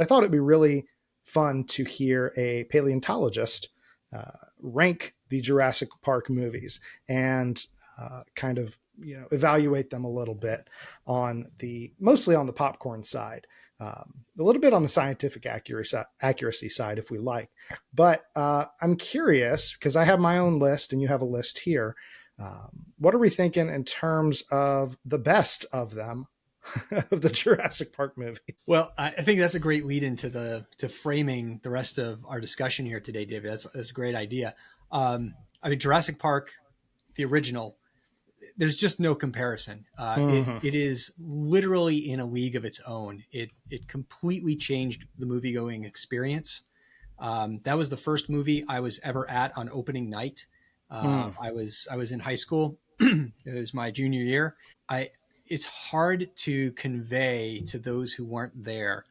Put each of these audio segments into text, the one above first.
I thought it'd be really fun to hear a paleontologist rank the Jurassic Park movies and kind of evaluate them a little bit mostly on the popcorn side, a little bit on the scientific accuracy side if we like. But I'm curious because I have my own list and you have a list here. What are we thinking in terms of the best of them? Of the Jurassic Park movie. Well, I think that's a great lead into framing the rest of our discussion here today, David. That's a great idea. I mean, Jurassic Park, the original, there's just no comparison. It is literally in a league of its own. It completely changed the movie-going experience. That was the first movie I was ever at on opening night. I was in high school. It was my junior year. It's hard to convey to those who weren't there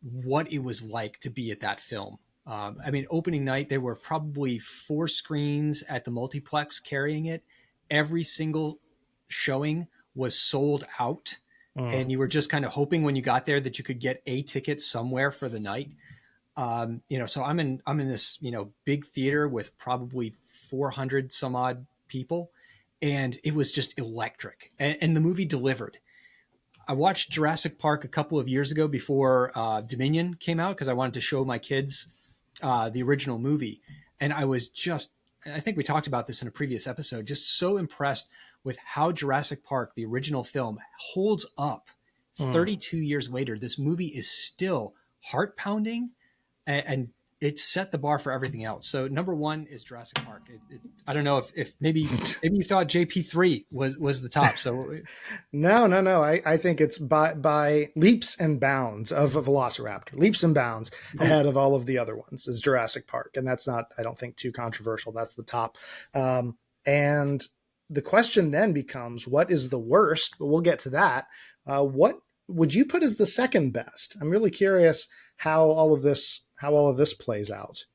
what it was like to be at that film. I mean, opening night, there were probably 4 screens at the multiplex carrying it. Every single showing was sold out. And you were just kind of hoping when you got there that you could get a ticket somewhere for the night. So I'm in this, big theater with probably 400 some odd people. And it was just electric. And the movie delivered. I watched Jurassic Park a couple of years ago before Dominion came out because I wanted to show my kids the original movie. And I think we talked about this in a previous episode, just so impressed with how Jurassic Park, the original film, holds up 32 years later. This movie is still heart-pounding and it set the bar for everything else. So number 1 is Jurassic Park. I don't know if maybe you thought JP3 was the top. So no. I think it's by leaps and bounds of a Velociraptor, leaps and bounds ahead of all of the other ones is Jurassic Park. And that's not, I don't think, too controversial. That's the top. And the question then becomes, what is the worst? But we'll get to that. What would you put as the second best? I'm really curious how all of this plays out.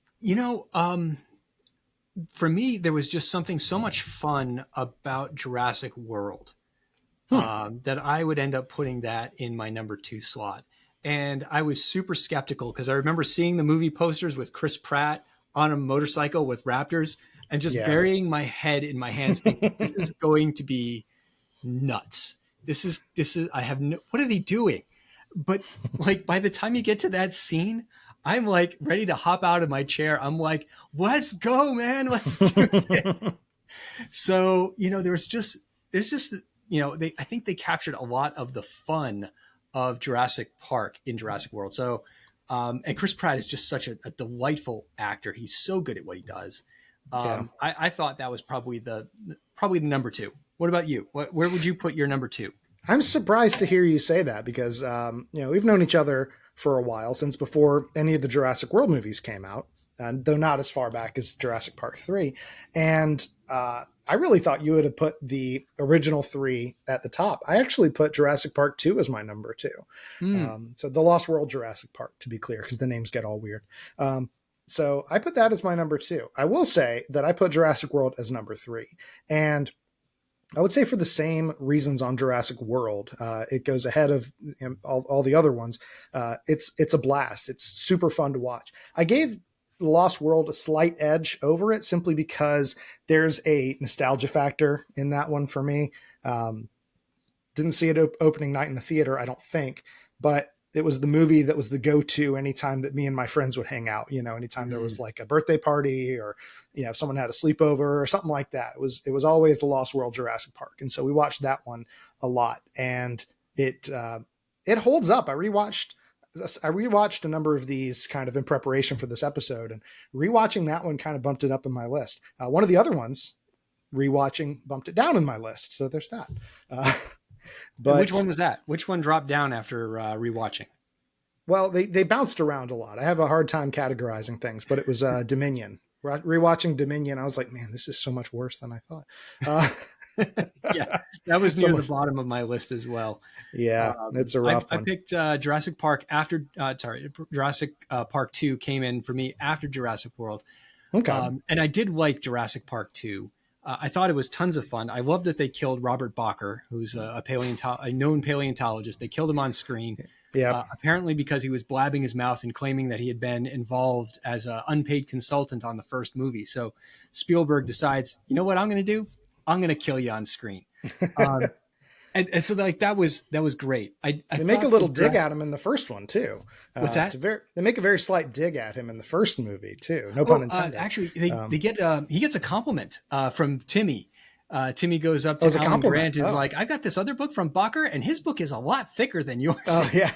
For me, there was just something so much fun about Jurassic World that I would end up putting that in my number 2 slot. And I was super skeptical because I remember seeing the movie posters with Chris Pratt on a motorcycle with raptors and just burying my head in my hands thinking, this is going to be nuts. This is, what are they doing? But like, by the time you get to that scene, I'm like ready to hop out of my chair. I'm like, let's go, man. Let's do this. So, there's just, I think they captured a lot of the fun of Jurassic Park in Jurassic World. So, and Chris Pratt is just such a delightful actor. He's so good at what he does. I thought that was probably the number 2. What about you? Where would you put your number 2? I'm surprised to hear you say that because, we've known each other for a while, since before any of the Jurassic World movies came out, though not as far back as Jurassic Park 3. And I really thought you would have put the original 3 at the top. I actually put Jurassic Park 2 as my number 2. So the Lost World Jurassic Park, to be clear, because the names get all weird. So I put that as my number 2. I will say that I put Jurassic World as number 3. And I would say for the same reasons on Jurassic World, it goes ahead of all the other ones. It's a blast. It's super fun to watch. I gave Lost World a slight edge over it simply because there's a nostalgia factor in that one for me. Didn't see it opening night in the theater, I don't think, but it was the movie that was the go-to anytime that me and my friends would hang out, anytime there was like a birthday party or, if someone had a sleepover or something like that. It was always the Lost World Jurassic Park. And so we watched that one a lot and it holds up. I rewatched a number of these kind of in preparation for this episode, and rewatching that one kind of bumped it up in my list. One of the other ones, rewatching, bumped it down in my list. So there's that. But which one was that? Which one dropped down after rewatching? Well, they bounced around a lot. I have a hard time categorizing things, but it was Dominion. Rewatching Dominion, I was like, man, this is so much worse than I thought. Yeah, that was near the bottom of my list as well. Yeah, it's a rough one. I picked Jurassic Park after, Jurassic Park 2 came in for me after Jurassic World. Okay. And I did like Jurassic Park 2. I thought it was tons of fun. I love that they killed Robert Bacher, who's a known paleontologist. They killed him on screen. Yep. apparently because he was blabbing his mouth and claiming that he had been involved as an unpaid consultant on the first movie. So Spielberg decides, you know what I'm going to do? I'm going to kill you on screen. Um, and so like that was great. I They make a thought little that dig at him in the first one too. what's that? They make a very slight dig at him in the first movie too. No pun Oh, intended. actually, they get he gets a compliment from Timmy. Timmy goes up Oh, to it's a Alan compliment. Grant and is Oh, like, "I've got this other book from Bacher, and his book is a lot thicker than yours." oh yeah.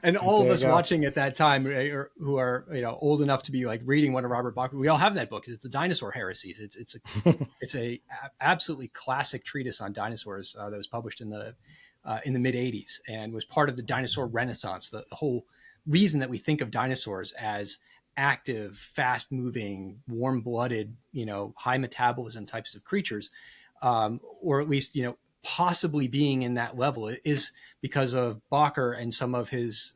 And all of There you us go. watching at that time, who are old enough to be like reading one of Robert Bacher, we all have that book. It's the Dinosaur Heresies. It's a absolutely classic treatise on dinosaurs that was published in the mid '80s and was part of the dinosaur renaissance. The whole reason that we think of dinosaurs as active, fast moving, warm blooded, high metabolism types of creatures, or at least, possibly being in that level is because of Bacher and some of his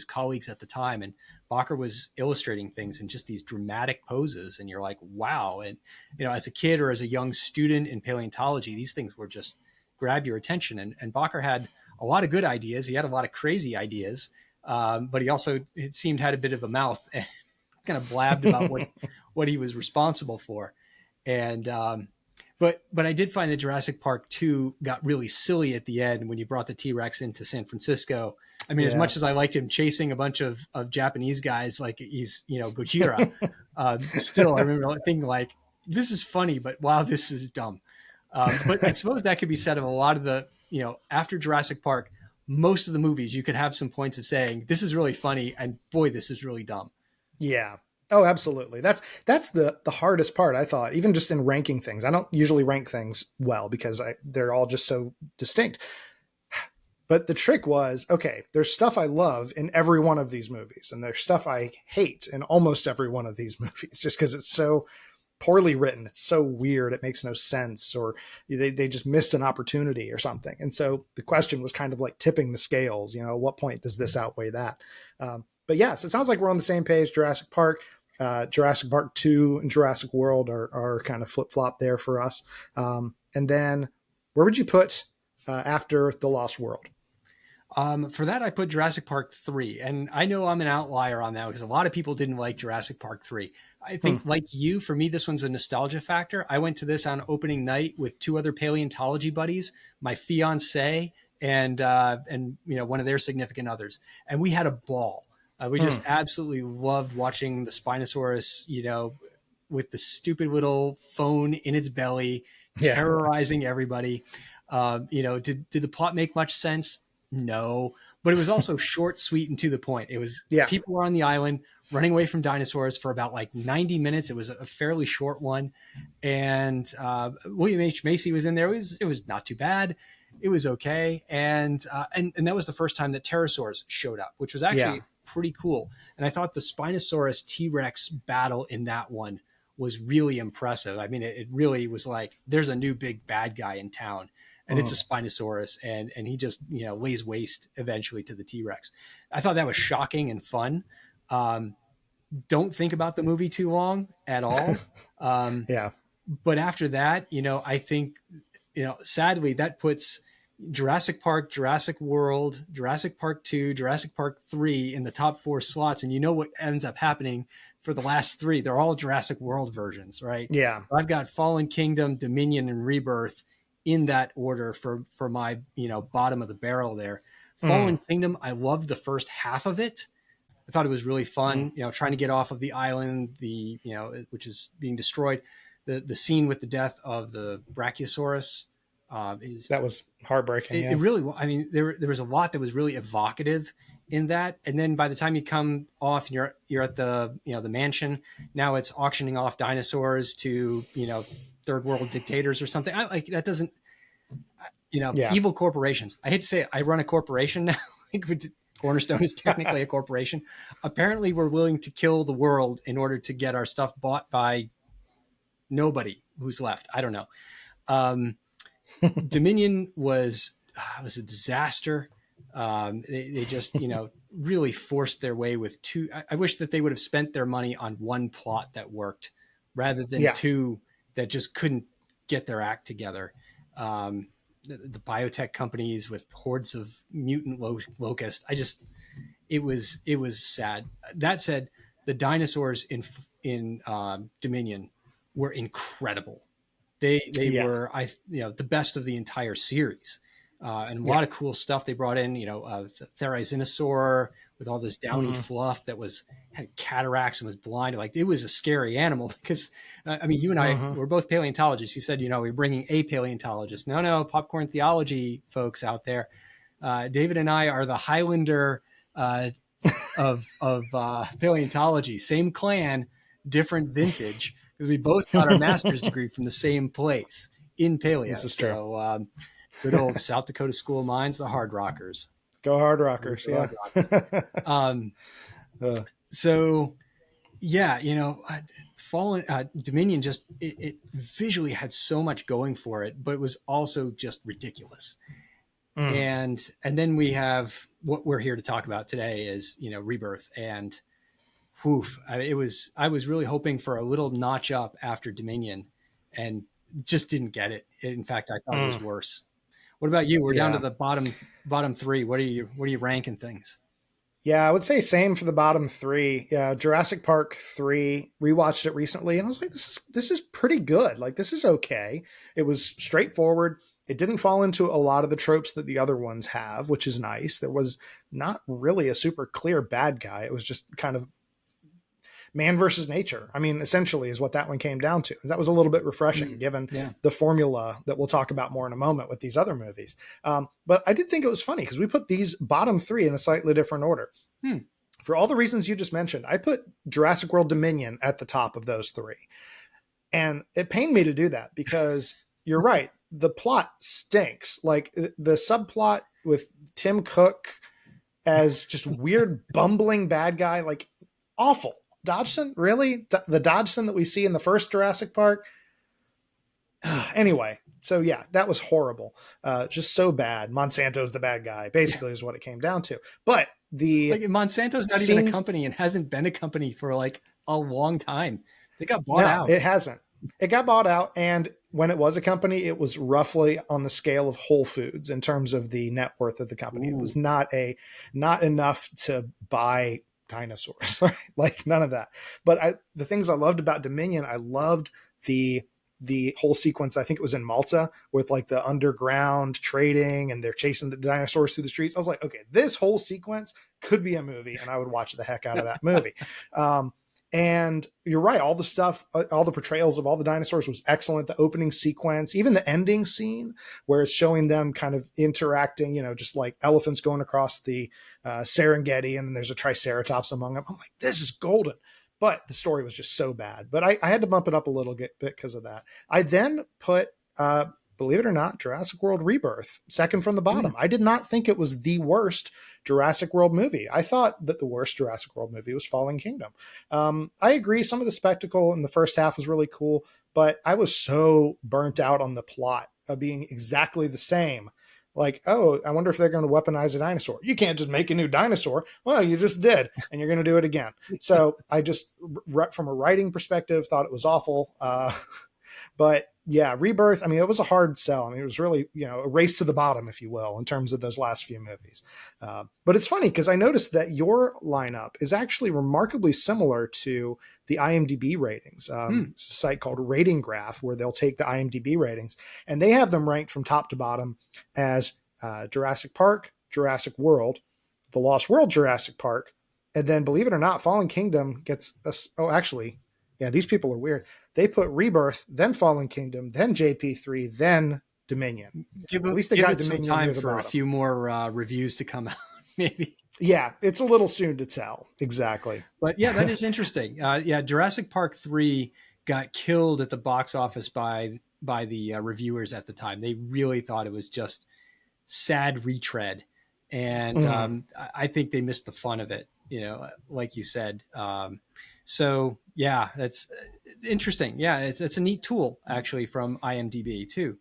colleagues at the time. And Bacher was illustrating things in just these dramatic poses. And you're like, wow. And, as a kid or as a young student in paleontology, these things were just grab your attention. And Bacher had a lot of good ideas. He had a lot of crazy ideas. But he also, it seemed, had a bit of a mouth and kind of blabbed about what he was responsible for. And, but I did find that Jurassic Park 2 got really silly at the end when you brought the T-Rex into San Francisco. I mean, as Yeah. much as I liked him chasing a bunch of Japanese guys like he's, Gojira, still, I remember thinking like, this is funny, but wow, this is dumb. But I suppose that could be said of a lot of the, after Jurassic Park, most of the movies, you could have some points of saying, this is really funny, and boy, this is really dumb. Yeah. Oh, absolutely. That's the hardest part, I thought, even just in ranking things. I don't usually rank things well because they're all just so distinct. But the trick was, okay, there's stuff I love in every one of these movies, and there's stuff I hate in almost every one of these movies, just because it's so poorly written. It's so weird. It makes no sense, or they just missed an opportunity or something. And so the question was kind of like tipping the scales. At what point does this outweigh that? But yeah, so it sounds like we're on the same page. Jurassic Park 2 and Jurassic World are kind of flip flop there for us. And then where would you put after The Lost World? For that, I put Jurassic Park 3. And I know I'm an outlier on that because a lot of people didn't like Jurassic Park 3. I think, like you, for me, this one's a nostalgia factor. I went to this on opening night with two other paleontology buddies, my fiance and one of their significant others. And we had a ball. We just absolutely loved watching the Spinosaurus, with the stupid little phone in its belly, Yeah. terrorizing everybody. Did the plot make much sense? No, but it was also short, sweet, and to the point. It was Yeah. people were on the island running away from dinosaurs for about like 90 minutes. It was a fairly short one. And William H. Macy was in there. It was not too bad. It was okay. And that was the first time that pterosaurs showed up, which was Yeah. actually pretty cool. And I thought the Spinosaurus T-Rex battle in that one was really impressive. I mean, it really was like, there's a new big bad guy in town and it's a Spinosaurus, and he just lays waste eventually to the T-Rex. I thought that was shocking and fun. Don't think about the movie too long at all. Yeah. But after that, I think sadly that puts Jurassic Park, Jurassic World, Jurassic Park 2, Jurassic Park 3 in the top 4 slots. And you know what ends up happening for the last 3? They're all Jurassic World versions, right? Yeah. I've got Fallen Kingdom, Dominion, and Rebirth in that order for my bottom of the barrel there. Fallen Kingdom, I loved the first half of it. I thought it was really fun, trying to get off of the island, which is being destroyed. The scene with the death of the Brachiosaurus is That was heartbreaking. it Yeah. really. I mean, there was a lot that was really evocative in that. And then by the time you come off and you're at the the mansion, now it's auctioning off dinosaurs to third world dictators or something. Like that doesn't Yeah. evil corporations. I hate to say it, I run a corporation now. Cornerstone is technically a corporation. Apparently, we're willing to kill the world in order to get our stuff bought by nobody who's left. I don't know. Dominion was a disaster. They just really forced their way with two. I wish that they would have spent their money on one plot that worked rather than Yeah. two that just couldn't get their act together. the biotech companies with hordes of mutant locusts. It was sad. That said, the dinosaurs in Dominion were incredible. They Yeah. were the best of the entire series, and a Yeah. lot of cool stuff they brought in. The Therizinosaur with all this downy Mm-hmm. fluff that had cataracts and was blind. Like, it was a scary animal because I mean, you and I Mm-hmm. were both paleontologists. You said we're bringing a paleontologist. No, popcorn theology folks out there. David and I are the Highlander uh, of paleontology. Same clan, different vintage, because we both got our master's degree from the same place in This paleo. is true. So good old South Dakota School of Mines, the Hard Rockers. Go Hard Rockers. The Yeah. Hard Rockers. Um, uh, so yeah, Fallen Dominion just it visually had so much going for it, but it was also just ridiculous. mm, And then we have what we're here to talk about today is Rebirth. And whew, I was really hoping for a little notch up after Dominion, and just didn't get it. In fact, I thought it was mm, worse. What about you? We're down to yeah. the bottom three. What are you ranking things? Yeah, I would say same for the bottom three. Yeah, Jurassic Park 3, rewatched it recently and I was like, this is pretty good. Like, this is okay. It was straightforward. It didn't fall into a lot of the tropes that the other ones have, which is nice. There was not really a super clear bad guy. It was just kind of man versus nature. I mean, essentially is what that one came down to. And that was a little bit refreshing given Yeah. the formula that we'll talk about more in a moment with these other movies. But I did think it was funny because we put these bottom three in a slightly different order. Hmm. For all the reasons you just mentioned, I put Jurassic World Dominion at the top of those three. And it pained me to do that because you're right. The plot stinks. Like the subplot with Tim Cook as just weird bumbling bad guy, like awful. Dodgson, really? The Dodgson that we see in the first Jurassic Park? Anyway, so yeah, that was horrible. Just so bad. Monsanto's the bad guy, basically, is what it came down to. But Like, Monsanto's not even a company and hasn't been a company for like a long time. They got bought out. It hasn't. It got bought out, and when it was a company, it was roughly on the scale of Whole Foods in terms of the net worth of the company. Ooh. It was not enough to buy dinosaurs, right? Like none of that. But the things I loved about Dominion, I loved the whole sequence. I think it was in Malta with like the underground trading and they're chasing the dinosaurs through the streets. I was like, okay, this whole sequence could be a movie, and I would watch the heck out of that movie. And you're right. All the stuff, all the portrayals of all the dinosaurs was excellent. The opening sequence, even the ending scene where it's showing them kind of interacting, just like elephants going across the Serengeti, and then there's a triceratops among them. I'm like, this is golden. But the story was just so bad. But I had to bump it up a little bit because of that. I then put, believe it or not, Jurassic World Rebirth, second from the bottom. I did not think it was the worst Jurassic World movie. I thought that the worst Jurassic World movie was Fallen Kingdom. I agree. Some of the spectacle in the first half was really cool, but I was so burnt out on the plot of being exactly the same. Like, oh, I wonder if they're going to weaponize a dinosaur. You can't just make a new dinosaur. Well, you just did, and you're going to do it again. So I just, from a writing perspective, thought it was awful. But yeah, Rebirth, I mean, it was a hard sell. I mean, it was really, a race to the bottom, if you will, in terms of those last few movies. But it's funny because I noticed that your lineup is actually remarkably similar to the IMDb ratings. It's a site called Rating Graph where they'll take the IMDb ratings and they have them ranked from top to bottom as Jurassic Park, Jurassic World, The Lost World Jurassic Park, and then, believe it or not, Fallen Kingdom gets us. Oh, actually, yeah, these people are weird. They put Rebirth, then Fallen Kingdom, then JP3, then Dominion. At least they give got it Dominion some time near the for bottom. a few more reviews to come out, maybe. Yeah, it's a little soon to tell. Exactly. But yeah, that is interesting. Yeah, Jurassic Park 3 got killed at the box office by the reviewers at the time. They really thought it was just sad retread. And I think they missed the fun of it, like you said. So yeah, that's interesting. Yeah, it's a neat tool actually from IMDb too.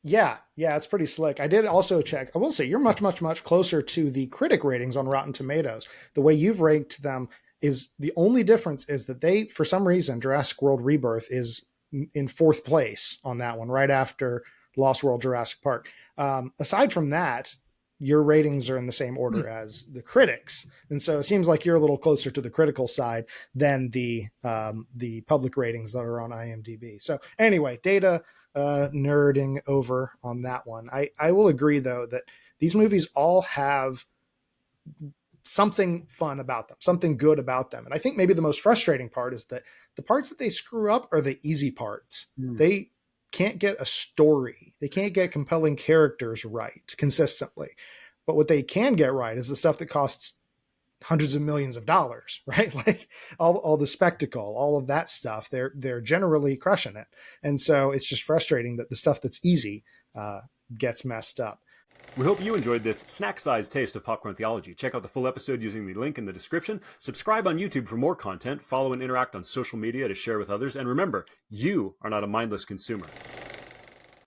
Yeah, it's pretty slick. I did also check. I will say you're much, much, much closer to the critic ratings on Rotten Tomatoes. The way you've ranked them is the only difference is that they, for some reason, Jurassic World Rebirth is in fourth place on that one, right after Lost World, Jurassic Park. Aside from that, your ratings are in the same Hmm. order as the critics, and so it seems like you're a little closer to the critical side than the public ratings that are on IMDb. So anyway, data nerding over on that one. I will agree though that these movies all have something fun about them, something good about them. And I think maybe the most frustrating part is that the parts that they screw up are the easy parts. Hmm. They can't get a story, they can't get compelling characters right consistently. But what they can get right is the stuff that costs hundreds of millions of dollars, right? Like all the spectacle, all of that stuff, they're generally crushing it. And so it's just frustrating that the stuff that's easy gets messed up. We hope you enjoyed this snack-sized taste of popcorn theology. Check out the full episode using the link in the description. Subscribe on YouTube for more content. Follow and interact on social media to share with others. And remember, you are not a mindless consumer.